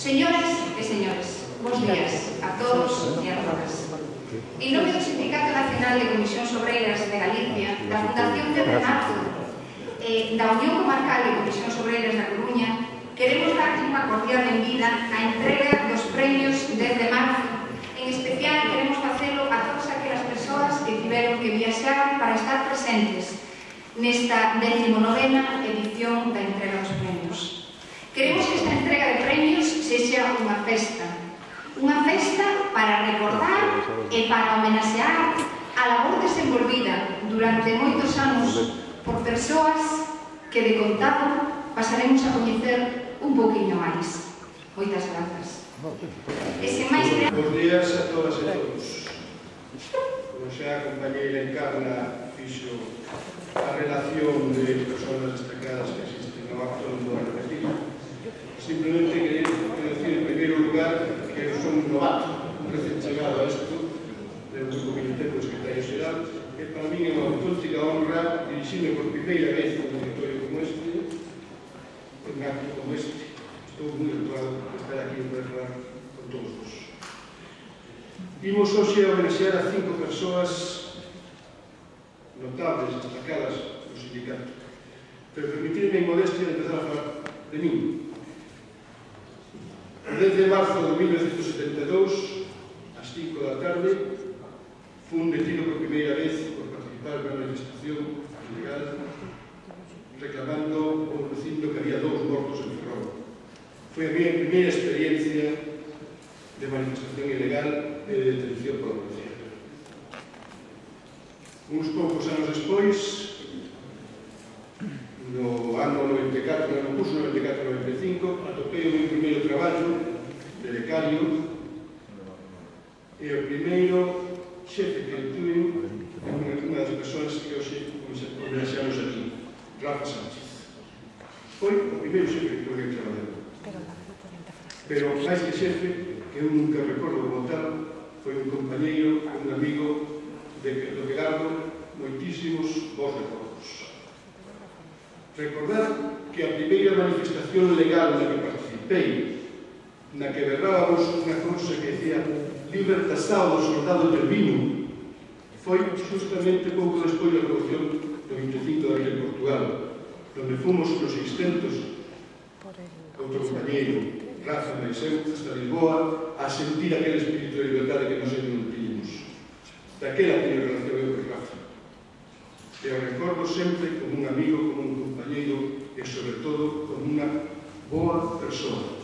Señoras e señores, bons días a todos e a todas. En nome do Sindicato Nacional de Comisións Obreiras de Galicia, da Fundación de Marzo e da Unión Comarcal de Comisións Obreiras da Coruña, queremos dar unha cordial benvida á entrega dos premios 10 de marzo. En especial, queremos facelo a todas aquelas persoas que tiveron que viaxar para estar presentes nesta 19ª edición da entrega dos premios. Queremos que esta entrega de premios sexa unha festa para recordar e para homenaxear a labor desenvolvida durante moitos anos por persoas que de contado pasaremos a coñecer un poquinho máis. Moitas grazas. Bos días a todas e todos. Como xa a compañeira Encarna fixo a relación de persoas destacadas que existen no acto, non vou a repetir. Simplemente quería decir en primeiro lugar que eu son un novato, un recén chegado a isto, dentro do Comité do Secretario Xeral, e para mí é unha auténtica honra dirixirme por primeira vez a un auditorio como este, en un acto como este. Estou moi honrado de estar aquí para falar con todos vos. Imos hoxe a homenaxear a 5 persoas notables, destacadas do sindicato. Pero permitirme en modestia de empezar a falar de min. O 10 de marzo de 1972, ás 5 da tarde, fun detido por primeira vez por participar na manifestación ilegal reclamando ou dicindo que había 2 mortos en Ferrol. Foi a minha primeira experiencia de manifestación ilegal e de detención por policía. Uns poucos anos despois, no ano 94, no curso 94-95, atopei o meu primeiro traballo de becario e o primeiro xefe que eu tuve é unha das persoas que hoxe homenaxeamos aquí, Rafa Sánchez. Foi o primeiro xefe que eu traballando. Pero máis que xefe, que eu nunca recordo como tal, foi un compañeiro, un amigo do que gardo moitísimos bons recordos. Recordar que a primeira manifestación legal na que participei, na que berrábamos unha cousa que decía libertação do soldado Tervino, foi justamente pouco despois da revolución do 25 de abril en Portugal, onde fomos nos 600 outro compañeiro, Rafa e eu, hasta Lisboa, a sentir aquel espírito de liberdade que nos non tiñemos. Daquela teño relación eu con Rafa. E o recordo sempre como un amigo, como un compañeiro e, sobre todo, como unha boa persoa.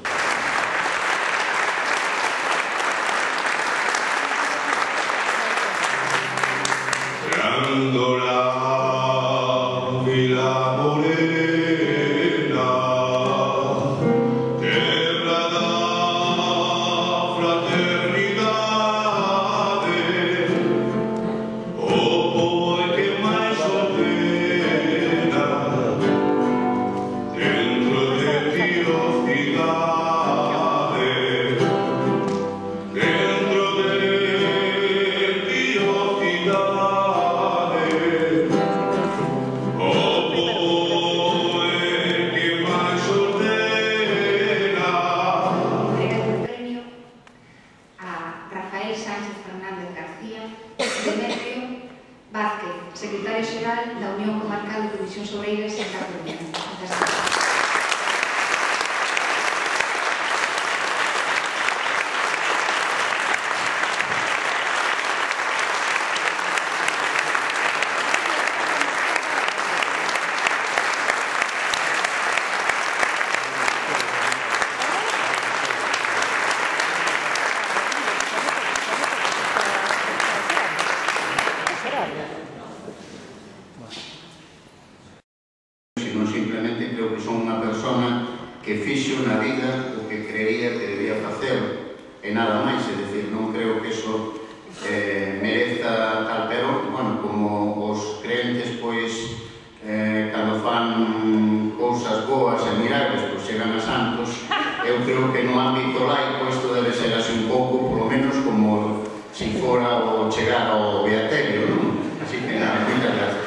Secretario Xeral da Unión Comarcal de Comisións Obreiras en Cataluña. Simplemente creo que son unha persona que fixo na vida o que creía que debía facer e nada máis, é dicir, non creo que eso mereza tal, pero, bueno, como os crentes, pois, cando fan cousas boas e milagres, pois chegan a santos, eu creo que no ámbito laico isto debe ser así un pouco, polo menos, como se fora o chegar ao beaterio, non? Así que nada, moitas gracias.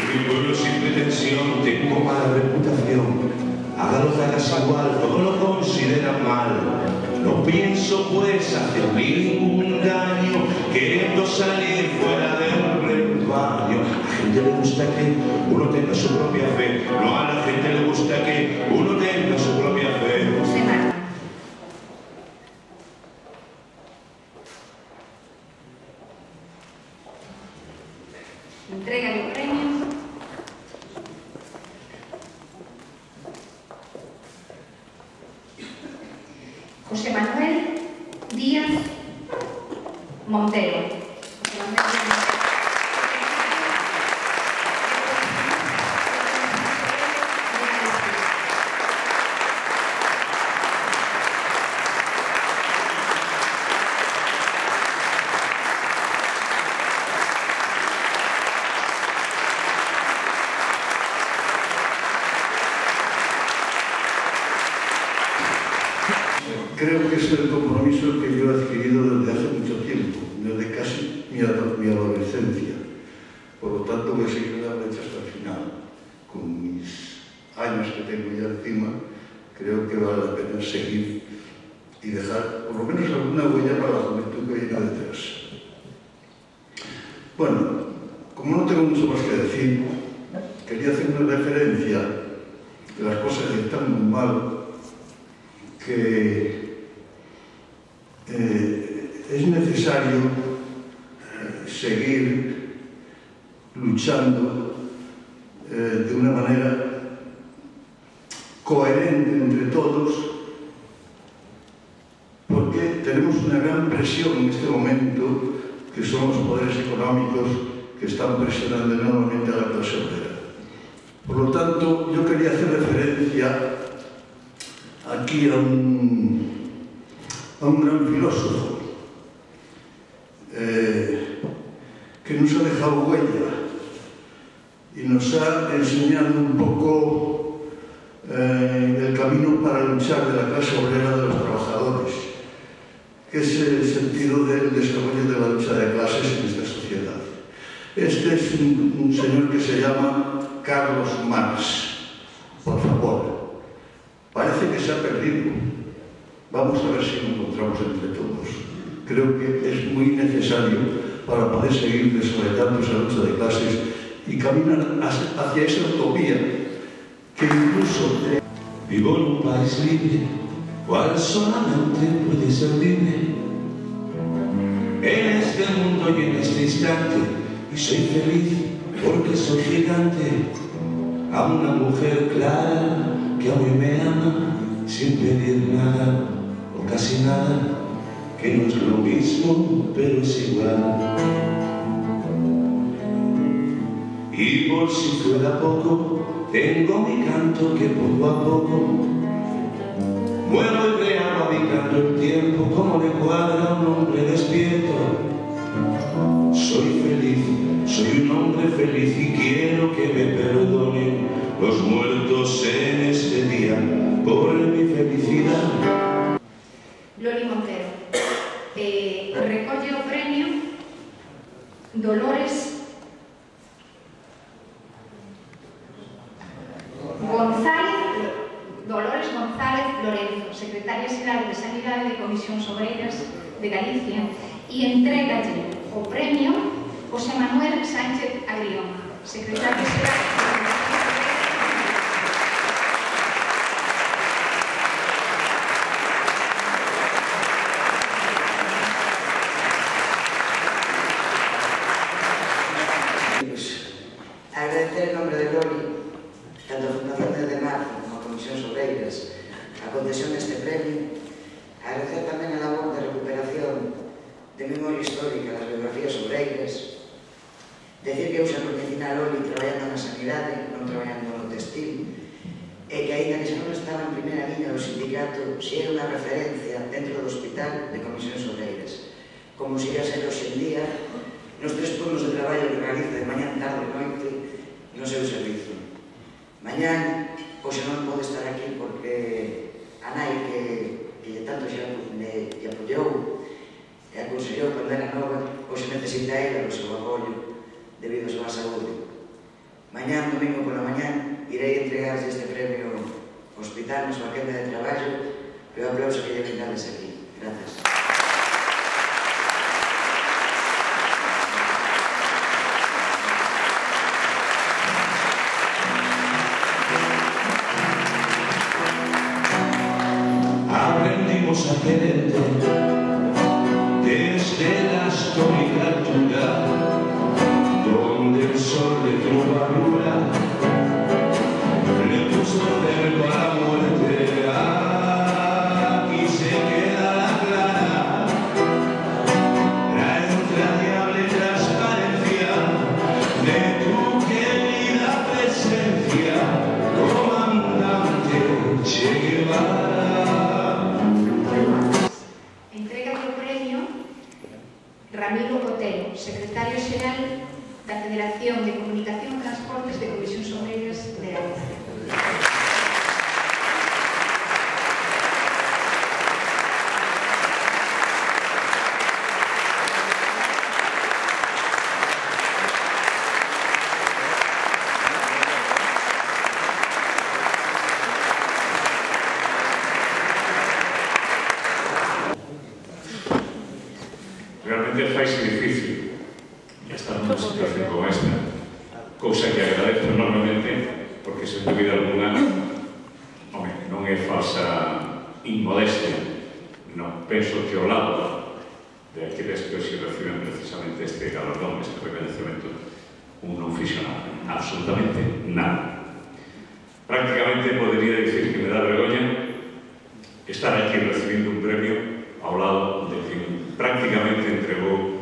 Mi pueblo siempre profesión, tengo mala reputación. Hágalo que hagas igual, todo lo consideran mal. No pienso pues hacer ningún daño, queriendo salir fuera del rebaño. A la gente le gusta que uno tenga su propia fe. No, a la gente le gusta que uno tenga su propia fe. José Manuel. Entrega el premio. José Manuel Díaz Montero. Creo que es el compromiso que yo he adquirido desde hace mucho tiempo, desde casi mi adolescencia. Por lo tanto, voy a seguir la brecha hasta el final. Con mis años que tengo ya encima, creo que vale la pena seguir y dejar por lo menos alguna huella para la juventud que viene detrás. Bueno, como no tengo mucho más que decir, quería hacer una referencia de las cosas que están muy mal, que es necesario seguir luchando de una manera coherente entre todos, porque tenemos una gran presión en este momento, que son los poderes económicos que están presionando enormemente a la clase obrera. Por lo tanto, yo quería hacer referencia aquí a un gran filósofo que nos ha dejado huella y nos ha enseñado un poco el camino para luchar de la clase obrera, de los trabajadores, que es el sentido del desarrollo de la lucha de clases en esta sociedad. Este es un señor que se llama Carlos Marx. Por favor. Parece que se ha perdido. Vamos a ver si lo encontramos entre todos. Creo que es muy necesario para poder seguir desarrollando esa lucha de clases y caminar hacia esa utopía que incluso... Vivo en un país libre, cual solamente puede ser libre. En este mundo y en este instante, y soy feliz porque soy gigante. A una mujer clara que hoy me ama sin pedir nada o casi nada, que no es lo mismo pero es igual. Y por si fuera poco, tengo mi canto que poco a poco muevo y creado habitando el tiempo como le cuadra a un hombre despierto. Soy feliz, soy un hombre feliz y quiero que me perdonen los muertos en este día por mi felicidad. Loli Montero. Recolle o premio Dolores González Lorenzo, secretaria xeral de Sanidade de Comisións Obreiras de Galicia, e entrégalle o premio José Manuel Sánchez Agrión, secretario xeral de agradecer en nombre de Loli, tanto a Fundación de Marzo como a Comisións Obreiras, a concesión deste premio, agradecer tamén a labor de recuperación de memoria histórica das biografías obreiras, decir que eu xa coñecín a Loli traballando na sanidade, non traballando no textil, e que aínda que xa non estaba en primeira liña do sindicato, si era unha referencia dentro do hospital de Comisións Obreiras, como si ia ser hoxe en día nos 3 turnos de traballo que realiza de mañán, tarde e noite no seu servizo. Mañán, hoxe non pode estar aquí porque a nai que tanto xa me apoiou e aconsellou cando era nova, hoxe necesita ela o seu apoio debido a súa saúde. Mañán, domingo pola mañán, irei entregarse este premio ao hospital na súa quenda de traballo e o aplauso que lle vendades aquí. Grazas. Aprendimos a quererte desde la literatura, donde el sol de tu barbura le puso cerco a la muerte. Aquí se queda la clara, la entrañable transparencia de tu querida presencia, comandante Che Guevara. Ramiro Otero, secretario xeral da Federación de Comunicación e Transportes de Comisións Obreiras de Galicia. Realmente faise difícil estar nunha situación como esta, cousa que agradezo enormemente, porque sen dúbida alguna non é falsa inmodestia, non penso que ao lado de aqueles que hoxe reciben precisamente este galardón, este reconhecimento, un non fixo nada, absolutamente nada. Prácticamente podería dicir que me dá vergoña estar aquí recibindo un premio ao lado de quen prácticamente entregou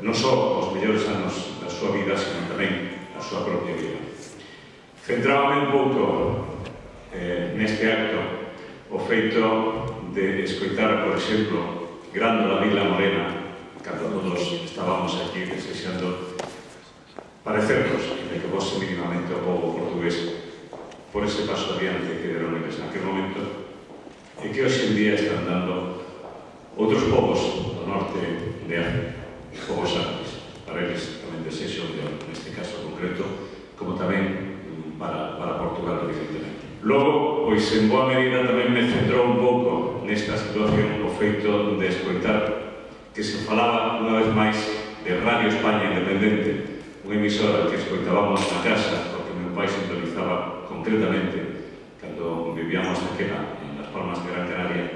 non só os mellores anos da súa vida, sino tamén a súa propia vida. Centrábame un pouco neste acto o feito de escoitar, por exemplo, Grándola Vila Morena, cando todos estábamos aquí desexando parecernos de que vose mínimamente o povo portugués por ese paso adiante que deron eles naquele momento e que hoxe en día están dando outros povos do norte de África, povos árabes, para eles tamén desexo de ouro, neste caso concreto, como tamén para Portugal, evidentemente. Logo, pois, en boa medida tamén me centrou un pouco nesta situación o feito de escoitar que se falaba unha vez máis de Radio España Independente, unha emisora que escoitábamos na casa, porque meu pai sintonizaba concretamente cando vivíamos naquela, en Las Palmas de Gran Canaria,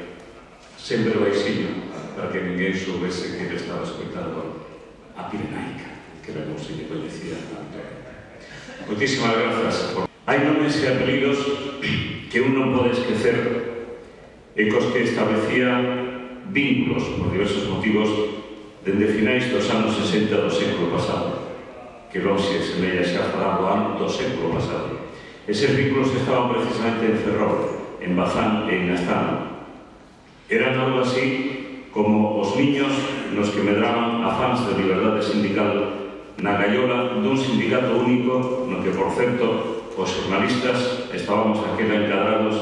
sempre baixinho, para que ninguén soubese que ele estaba escoitando a Pirenaica, que era como se lle coñecía anteriormente. Moitísimas grazas. Hai nomes e apelidos que un non pode esquecer e cos que establecía vínculos por diversos motivos dende finais dos anos 60 do século pasado, que lonxe semella xa falar do ano do século pasado. Eses vínculos estaban precisamente en Ferrol, en Bazán e en Astana. Eran algo así como os niños nos que medraban afáns de liberdade sindical na gaiola dun sindicato único no que, por certo, os xornalistas estábamos aquela encadrados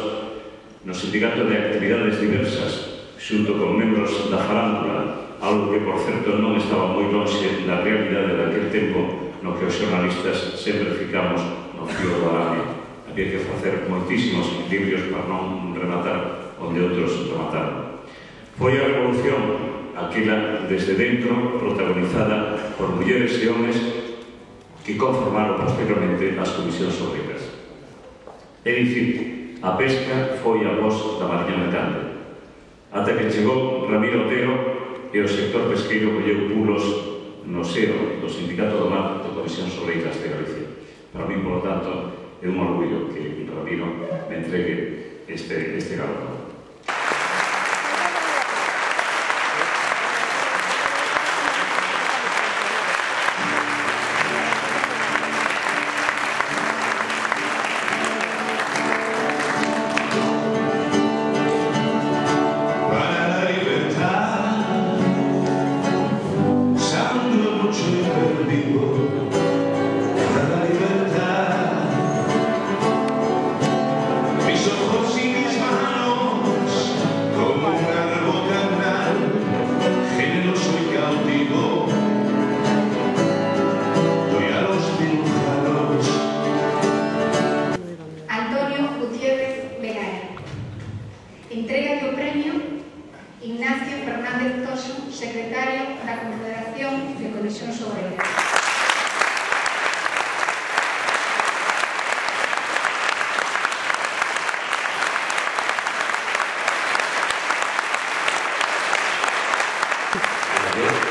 no sindicato de actividades diversas xunto con membros da farándula, algo que, por certo, non estaba moi lonxe da realidade daquele tempo no que os xornalistas sempre ficamos no fío do araño. Había que facer moitísimos equilibrios para non rematar onde outros remataron. Foi a revolución, aquela desde dentro, protagonizada por mulleres e homes que conformaron posteriormente as comisións obreiras. É dicir, a pesca foi a voz da Mariña Mercante, ata que chegou Ramiro Otero e o sector pesqueiro colleu pulos no seo do Sindicato do Mar de Comisións Obreiras de Galicia. Para mí, por lo tanto, é un orgullo que Ramiro me entregue este galardón. Mis ojos y mis manos Comisión Obreiras.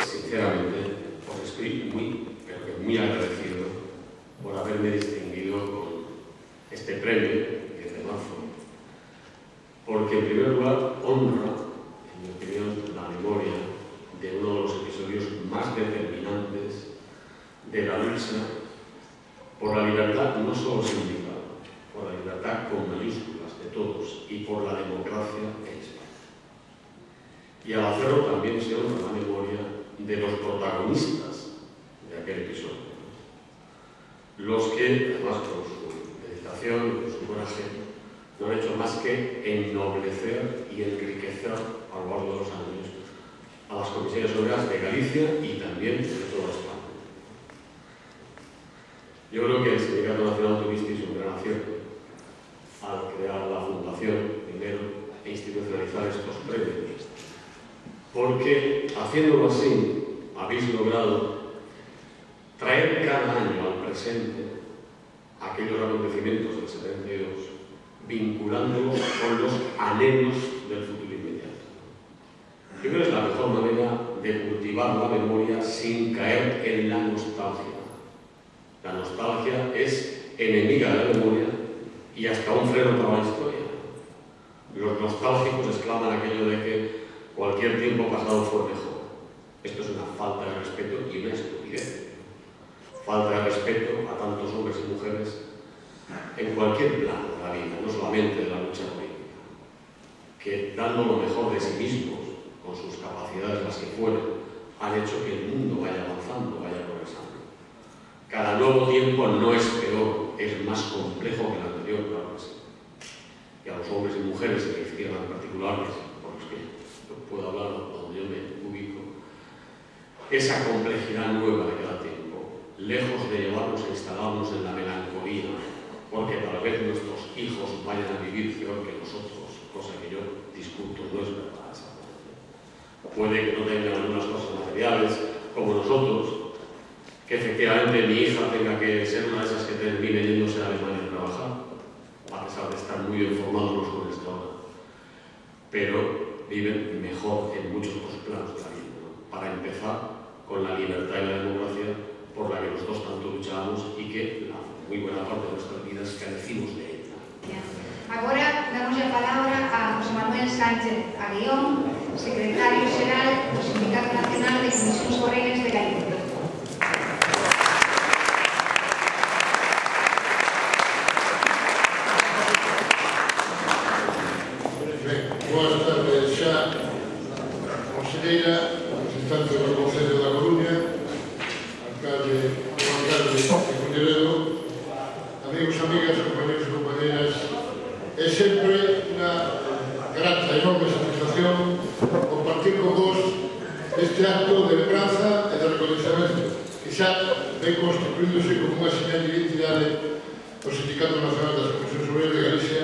Sinceramente, os estoy muy agradecido por haberme distinguido con este premio 10 de marzo, porque en primer lugar honra, en mi opinión, la memoria de uno de los episodios más determinantes de la lucha por la libertad, no solo sindical, por la libertad con mayúsculas de todos y por la democracia en España. Y al hacerlo también se honra la memoria de los protagonistas de aquel episodio, los que, además con su dedicación y con su coraje, no han hecho más que ennoblecer y enriquecer a lo largo de los años a las comisiones obreras de Galicia y también de toda España. Yo creo que el Sindicato Nacional tuvisteis un gran acierto al crear la fundación primero e institucionalizar estos premios, porque haciéndolo así habéis logrado traer cada año al presente aquellos acontecimientos del 72, vinculándolos con los anhelos del futuro inmediato. Yo creo que es la mejor manera de cultivar la memoria sin caer en la nostalgia. La nostalgia es enemiga de la memoria y hasta un freno para la historia. Los nostálgicos exclaman aquello de que cualquier tiempo pasado fue mejor. Esto es una falta de respeto y una estupidez. Falta de respeto a tantos hombres y mujeres en cualquier plano de la vida, no solamente de la lucha política, que dando lo mejor de sí mismos, con sus capacidades las que fueran, han hecho que el mundo vaya avanzando, vaya progresando. Cada nuevo tiempo no es peor, es más complejo que el anterior, claro que sí. Y a los hombres y mujeres que izquierdan particulares, por los que puedo hablar donde yo me ubico, esa complejidad nueva de cada tiempo, lejos de llevarnos a instalarnos en la melancolía, porque tal vez nuestros hijos vayan a vivir peor que nosotros, cosa que yo discuto, no es verdad exactamente. Puede que no tengan algunas cosas materiales como nosotros, que efectivamente mi hija tenga que ser una de esas que termine yéndose a Alemania a trabajar, a pesar de estar muy informados los jóvenes de ahora, pero viven mejor en muchos otros planos de la vida, ¿no? Para empezar, con la libertad y la democracia por la que nosotros tanto luchamos y que la muy buena parte de nuestras vidas carecimos de ella. Agora damos a palabra a José Manuel Sánchez Aguión, secretario xeral do Sindicato Nacional de Comisións Obreiras de Galicia. Boas tardes xa, conselleira, representante do Concello da Coruña, alcalde de Culleredo, amigos, amigas, compañeros e compañeras. É sempre unha grata e enorme satisfacción compartir con vos este acto de lembranza e de reconhecimento que xa ven constituíndose como unha señal de identidade do Sindicato Nacional das Comisións Obreiras de Galicia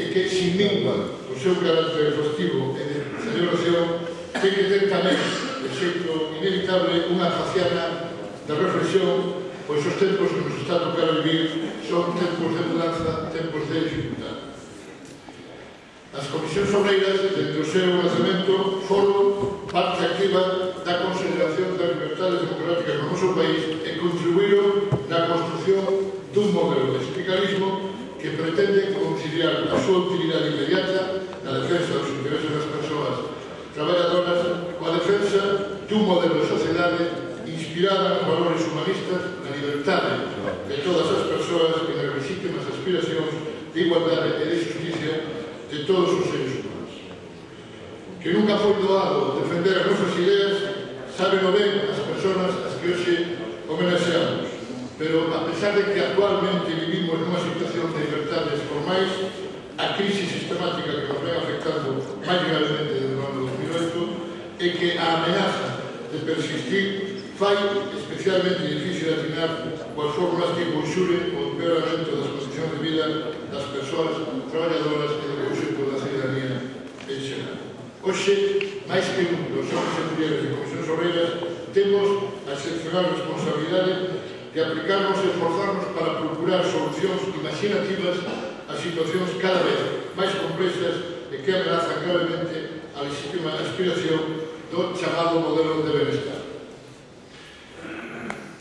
e que, sin mingua o seu carácter festivo e de celebración, ten que ter tamén, de xeito inevitable, unha faciana de reflexión, pois os tempos que nos está a tocar vivir son tempos de mudanza, tempos de dificultad. As comisións obreiras, desde o seu nacemento, foron parte activa da consideración das libertades democráticas no noso país e contribuíron na construción dun modelo de sindicalismo que pretende conciliar a súa utilidade inmediata na defensa dos intereses das persoas traballadoras coa defensa dun modelo de sociedade inspirada nos valores humanistas, na liberdade de todas as persoas e nas legítimas aspiracións de igualdade e de justicia de todos os seres humanos. Que nunca foi doado defender as nosas ideas, sábeno ben as persoas as que hoxe homenaxeamos, pero a pesar de que actualmente vivimos nunha situación de libertades formais, a crise sistemática que nos ven afectando máis gravemente desde o ano 2008 e que a amenaza de persistir fai especialmente difícil atinar coas fórmulas que conxuren o empeoramento das condicións de vida das persoas traballadoras e do conxunto da ciudadanía en xeral. Hoxe, máis que nunca, os homens e mulleres de comisións obreiras temos a excepcional responsabilidade de aplicarnos e esforzarnos para procurar solucións imaginativas a situacións cada vez máis complexas e que amenazan gravemente a legítima aspiración do chamado modelo de benestar.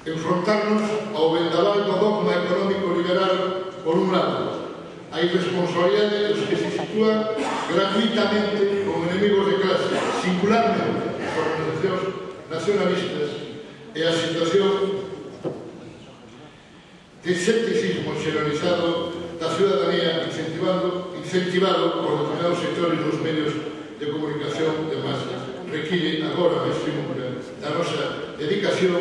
Enfrontarnos ao vendaval do dogma económico liberal por un lado, a irresponsabilidade dos que se sitúan gratuitamente como enemigos de clase, singularmente as organizacións nacionalistas, e a situación de escepticismo generalizado da ciudadanía incentivado por determinados sectores dos medios de comunicación de masas require agora máis que nunca da nosa dedicación,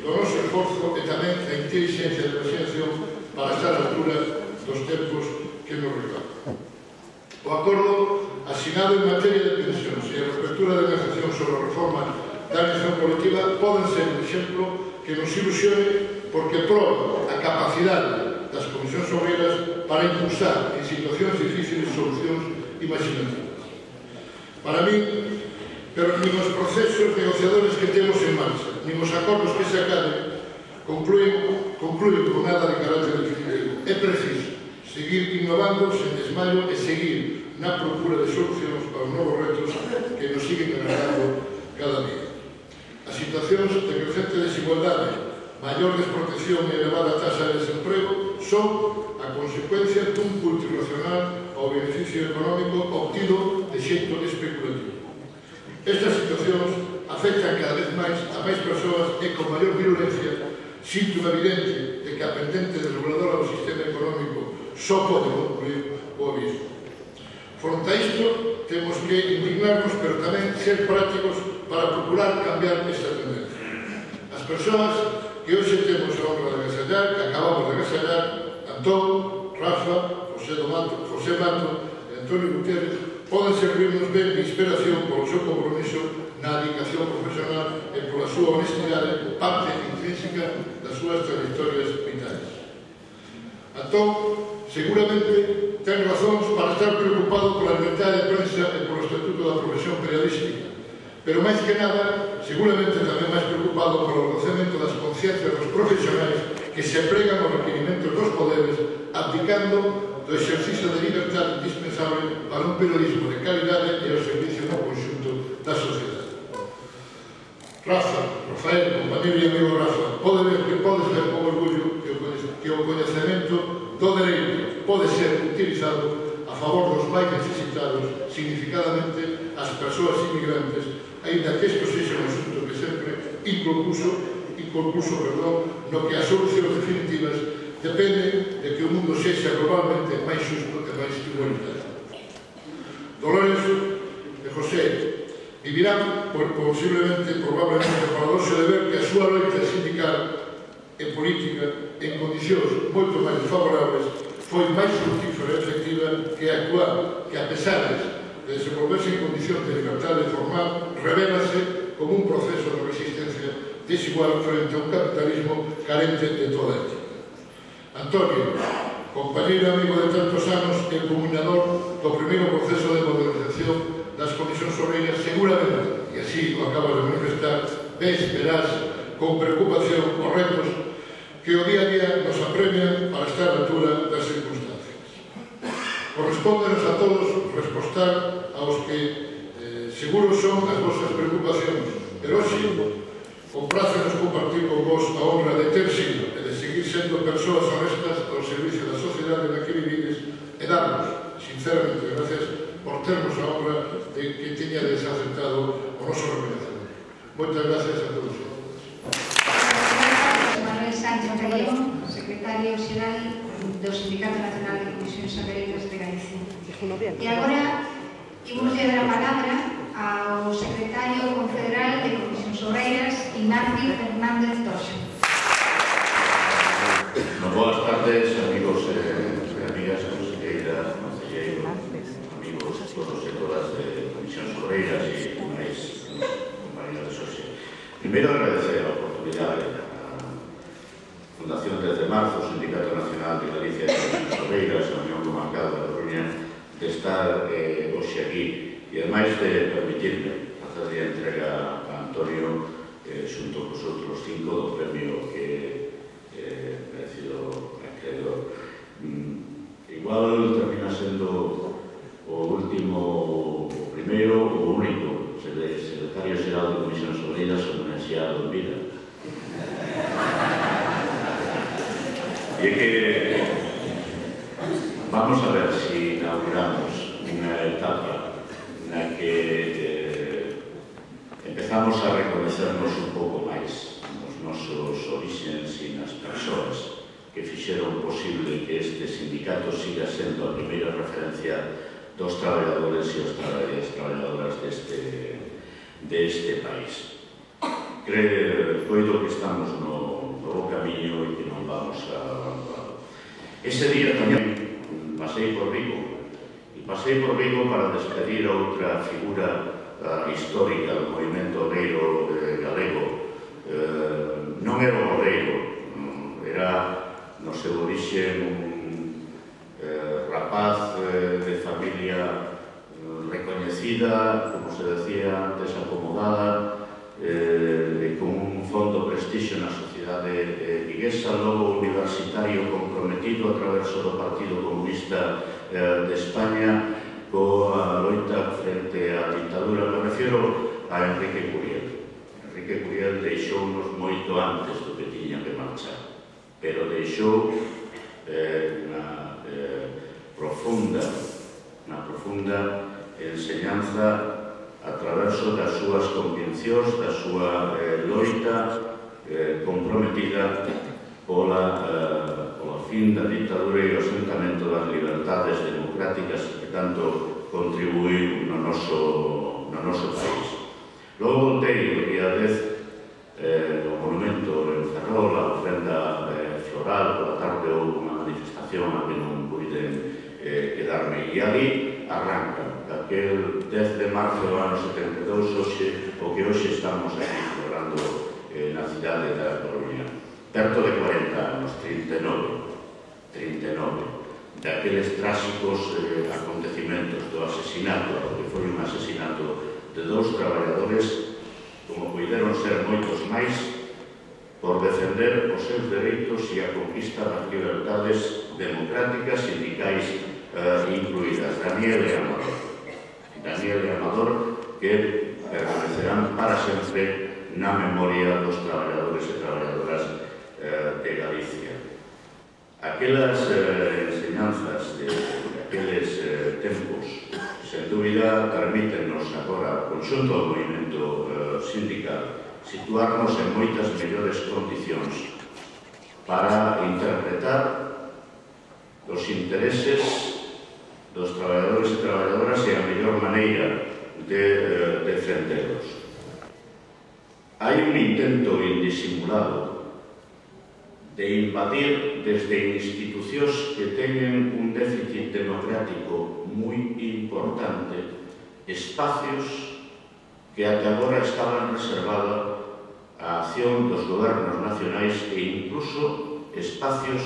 do noso esforzo e tamén a inteligencia de imaginación para estar á altura dos tempos que nos reclaman. O acordo asinado en materia de pensións e a reapertura de negociación sobre a reforma da elección colectiva poden ser un exemplo que nos ilusione porque proba a capacidade das comisións obreiras para impulsar en situacións difíciles solucións imaginativas. Para mí, pero nin os procesos negociadores que temos en marcha, nin os acordos que se acaden, concluen con nada de carácter definitivo. É preciso seguir innovando sen desmayo e seguir na procura de solucións para os novos retos que nos siguen agradando cada día. As situacións de crecente desigualdade, maior desprotección e elevada taxa de desemprego son a consecuencia dun culto irracional ao beneficio económico obtido de xeito especulativo. Estas situacións afectan cada vez máis a máis persoas e con maior virulencia, síntoma evidente de que a pendente desreguladora do sistema económico só pode concluir o abismo. Fronte a isto, temos que indignarnos, pero tamén ser prácticos para procurar cambiar esta tendencia. As persoas que hoxe temos a honra de agasallar, que acabamos de agasallar, Antón, Rafa, José Mato e Antonio Gutiérrez, poden servirnos ben de inspiración polo seu compromiso na dedicación profesional e pola súa honestidade, parte intrínseca das súas trayectorias vitais. Antón seguramente ten razóns para estar preocupado pola libertade de prensa e polo estatuto da profesión periodística, pero máis que nada, seguramente tamén máis preocupado polo reconocemento das conciencias dos profesionais que se pregan aos requerimentos dos poderes, abdicando do exercicio de libertad indispensable para un periodismo de calidade e ao servicio do conxunto da sociedade. Rafael, compañero e amigo Rafa, podes ver con orgullo que o coñecemento do dereito pode ser utilizado a favor dos máis necesitados, significadamente as persoas inmigrantes, ainda que isto sexa un asunto que sempre inconcluso, no que as solucións definitivas depende de que o mundo sexa globalmente máis xusto e máis igualitario. Dolores e José vivirán posiblemente, probablemente, o paradoxo de ver que a súa loita sindical e política en condicións moito máis desfavorables foi máis fructífera e efectiva que a actual, que a pesar de desenvolverse en condicións de libertade formal, revélase como un proceso de resistencia desigual frente a un capitalismo carente de toda ética. Antonio, compañeiro e amigo de tantos anos e culminador do primeiro proceso de modernización das comisións obreiras, seguramente, e así o acabas de manifestar, verás con preocupación os retos que o día a día nos apremian para estar á altura das circunstancias. Correspóndenos a todos respostar aos que seguro son as vosas preocupacións, pero hoxe comprácenos compartir con vos a honra de ter sido e de seguir sendo persoas honestas ao servicio da sociedade na que vivides e darnos, sinceramente, gracias por termos a honra de que teñades aceptado o noso reconhecemento. Moitas gracias a todos. Manuel Sánchez Gallón, secretario xeral do Sindicato Nacional de Comisións Obreiras de Galicia. E agora imos dar a palabra ao secretario confederal de Comisións Obreiras, Ignacio Fernández Toxa. Boas tardes, amigos e amigas, conselleiras, conselleiros, amigos todos e todas de Comisións Obreiras e máis compañeros de Xoxe. Primeiro, agradecer a oportunidade da Fundación 10 de Marzo, o Sindicato Nacional de Galicia e Comisións Obreiras, a Unión Comarcal da Coruña, de estar hoxe aquí e, ademais, de permitirme facer a entrega a Antonio xunto cos outros 5 do premio que merecido acreedor. Igual termina sendo o último, o primeiro, o único secretario xeral de Comisións Obreiras homenaxeado en vida. E que vamos a ver se inauguramos unha etapa na que empezamos a reconocernos un pouco máis nos nosos orixens e nas persoas que fixeron posible que este sindicato siga sendo a primeira referencia dos traballadores e as traballadoras deste país. Coido que estamos no bo camiño e que non vamos a... Ese día tamén pasei por Vigo, e pasei por Vigo para despedir outra figura histórica do movimento obreiro galego. Non era un obreiro, era no seu orixe un rapaz de familia recoñecida, como se decía antes, acomodada, con un fondo prestixio na sociedade viguesa, logo universitario comprometido a través do Partido Comunista de España coa loita frente á dictadura. Me refiero a Enrique Curiel. Enrique Curiel deixounos moito antes do que tiña que marchar, pero deixou unha profunda enseñanza a través das súas conviccións, da súa loita comprometida pola fin da dictadura e o asentamento das libertades democráticas que tanto contribuíu no noso país. Logo voltei o día 10 no monumento en Ferrol, a ofrenda floral, pola tarde houve unha manifestación a que non puiden quedarme, e ali arranca aquel 10 de marzo do ano 72, o que hoxe estamos aquí celebrando na cidade da Coruña. Perto de 40 anos, 39, daqueles tráxicos acontecimentos do asesinato, porque foi un asesinato de 2 traballadores, como puideron ser moitos máis, por defender os seus dereitos e a conquista das libertades democráticas, sindicais incluídas. Daniel e Amador, que permanecerán para sempre na memoria dos traballadores e traballadoras de Galicia. Aquelas enseñanzas de aqueles tempos, sen dúbida, permítenos agora, conxunto ao movimento sindical, situarnos en moitas mellores condicións para interpretar os intereses dos traballadores e traballadoras e a mellor maneira de defenderlos. Hai un intento indisimulado de invadir desde institucións que teñen un déficit democrático moi importante espacios que ata agora estaban reservados á acción dos gobernos nacionais e incluso espacios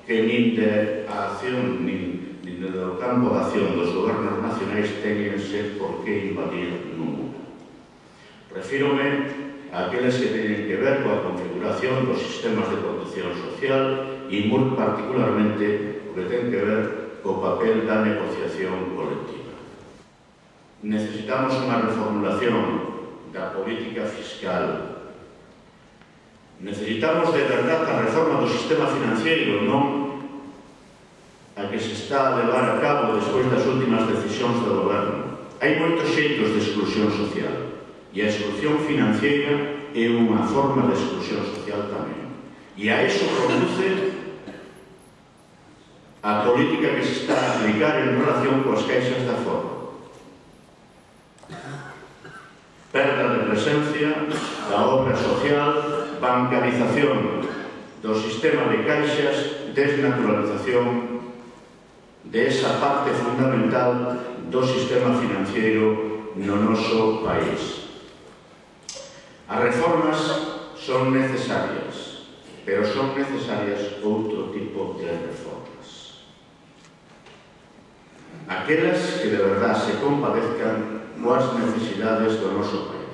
que nin de a acción nin do campo de acción dos gobernos nacionais teñense por que invadir nun. Refírome a aqueles que teñen que ver coa configuración dos sistemas de protección social e moi particularmente o que ten que ver co papel da negociación colectiva. Necesitamos unha reformulación da política fiscal. Necesitamos de verdade a reforma do sistema financiero, non a que se está a levar a cabo despois das últimas decisións do goberno. Hai moitos xeitos de exclusión social e a exclusión financiera é unha forma de exclusión social tamén. E a iso conduce a política que se está a aplicar en relación coas caixas de aforro. Perda de presencia da obra social, bancarización do sistema de caixas, desnaturalización de esa parte fundamental do sistema financiero no noso país. As reformas son necesarias, pero son necesarias outro tipo de reformas. Aquelas que de verdade se compadezcan coas necesidades do noso país.